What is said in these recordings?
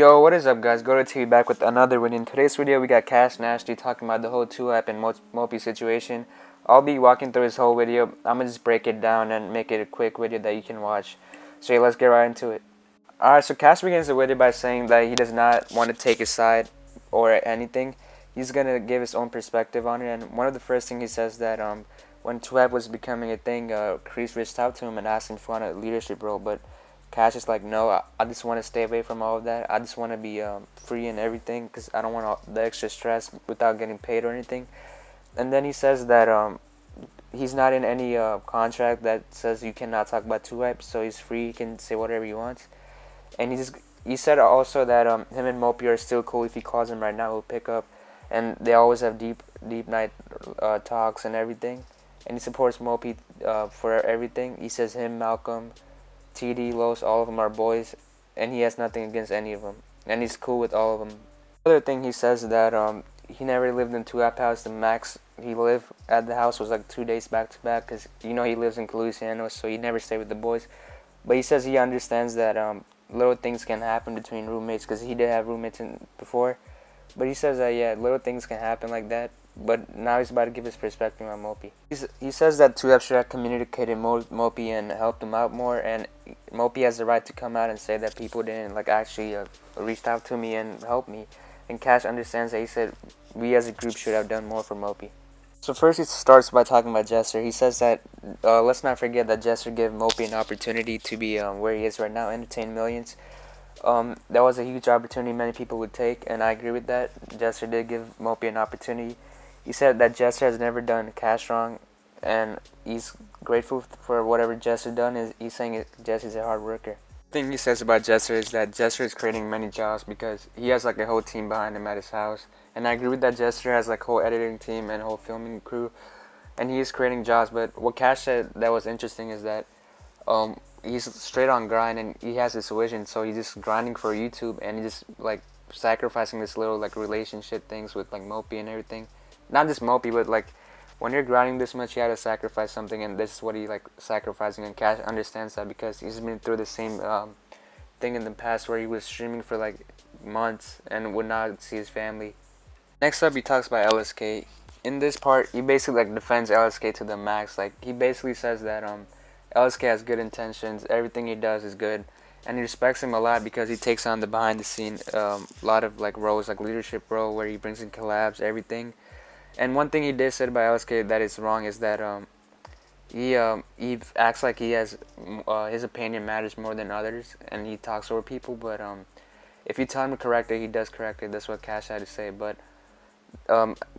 Yo, what is up, guys? Go to TV back with another video. In today's video, we got Cash Nasty talking about the whole 2-app and Mopi situation. I'll be walking through his whole video. I'm gonna just break it down and make it a quick video that you can watch. So yeah, let's get right into it. Alright, so Cash begins the video by saying that he does not want to take his side or anything. He's gonna give his own perspective on it. And one of the first things he says that when 2-app was becoming a thing, Chris reached out to him and asked him for a leadership role, but Cash is like, no, I just want to stay away from all of that. I just want to be free and everything because I don't want all the extra stress without getting paid or anything. And then he says that he's not in any contract that says you cannot talk about 2-app, so he's free. He can say whatever he wants. And he said also that him and Mopi are still cool. If he calls him right now, he'll pick up. And they always have deep night talks and everything. And he supports Mopi for everything. He says him, Malcolm, TD, Los, all of them are boys, and he has nothing against any of them, and he's cool with all of them. Another thing he says that he never lived in 2-app house. The max he lived at the house was like 2 days back to back, because he lives in Luciano, so he never stayed with the boys. But he says he understands that little things can happen between roommates, because he did have roommates before. But he says that yeah, little things can happen like that. But now he's about to give his perspective on Mopi. He says that 2-app should have communicated Mopi and helped him out more, and Mopi has the right to come out and say that people didn't actually reached out to me and help me. And Cash understands that. He said we as a group should have done more for Mopi. So first he starts by talking about Jester. He says that let's not forget that Jester gave Mopi an opportunity to be where he is right now, entertain millions. That was a huge opportunity many people would take, and I agree with that. Jester did give Mopi an opportunity. He said that Jester has never done Cash wrong, and he's grateful for whatever Jester done. He's saying Jester's a hard worker. The thing he says about Jester is that Jester is creating many jobs because he has a whole team behind him at his house. And I agree with that. Jester has whole editing team and whole filming crew, and he is creating jobs. But what Cash said that was interesting is that he's straight on grind, and he has this vision, so he's just grinding for YouTube, and he's just sacrificing this little relationship things with Mopi and everything. Not just Mopi, but when you're grinding this much, you have to sacrifice something, and this is what he sacrificing. And Cash understands that because he's been through the same thing in the past where he was streaming for months and would not see his family. Next up, he talks about LSK. In this part, he basically defends LSK to the max. He basically says that LSK has good intentions, everything he does is good, and he respects him a lot because he takes on the behind the scene lot of roles, leadership role where he brings in collabs, everything. And one thing he did say about LSK that is wrong is that he acts like he has his opinion matters more than others, and he talks over people. But if you tell him to correct it, he does correct it. That's what Cash had to say. But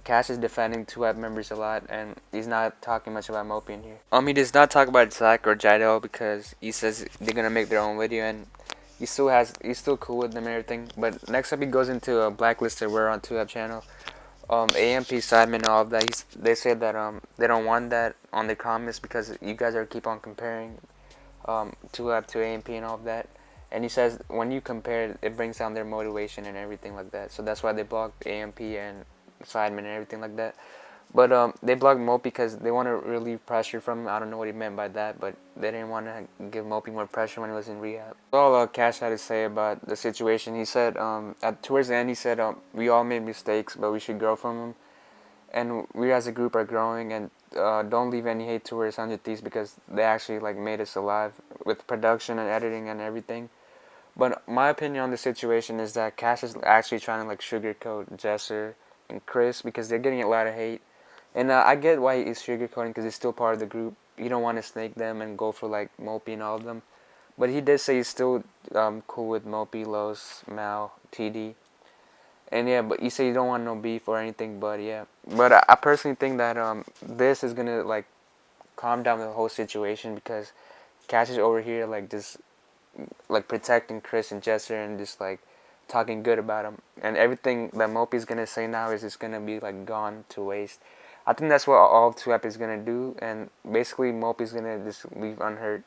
Cash is defending 2-app members a lot, and he's not talking much about Mopi in here. He does not talk about Zach or Jidel because he says they're gonna make their own video, and he's still cool with them and everything. But next up, he goes into a blacklisted. We're on 2-app channel. AMP, Sidemen, all of that. They said that they don't want that on the comments because you guys are keep on comparing 2-app to AMP and all of that. And he says when you compare, it brings down their motivation and everything like that. So that's why they blocked AMP and Sidemen and everything like that. But they blocked Mopi because they want to relieve pressure from him. I don't know what he meant by that, but they didn't want to give Mopi more pressure when he was in rehab. That's all Cash had to say about the situation. He said towards the end, he said we all made mistakes, but we should grow from them. And we as a group are growing, and don't leave any hate towards 100 Thieves because they actually made us alive with production and editing and everything. But my opinion on the situation is that Cash is actually trying to sugarcoat Jester and Chris because they're getting a lot of hate. And I get why he's sugarcoating because he's still part of the group. You don't want to snake them and go for Mopi and all of them. But he did say he's still cool with Mopi, Los, Mal, TD. And yeah, but he said you don't want no beef or anything, but yeah. But I personally think that this is going to calm down the whole situation because Cash is over here just protecting Chris and Jester and just talking good about him. And everything that Mopi's going to say now is just going to be gone to waste. I think that's what all 2-app is going to do, and basically Mopi's going to just leave unhurt.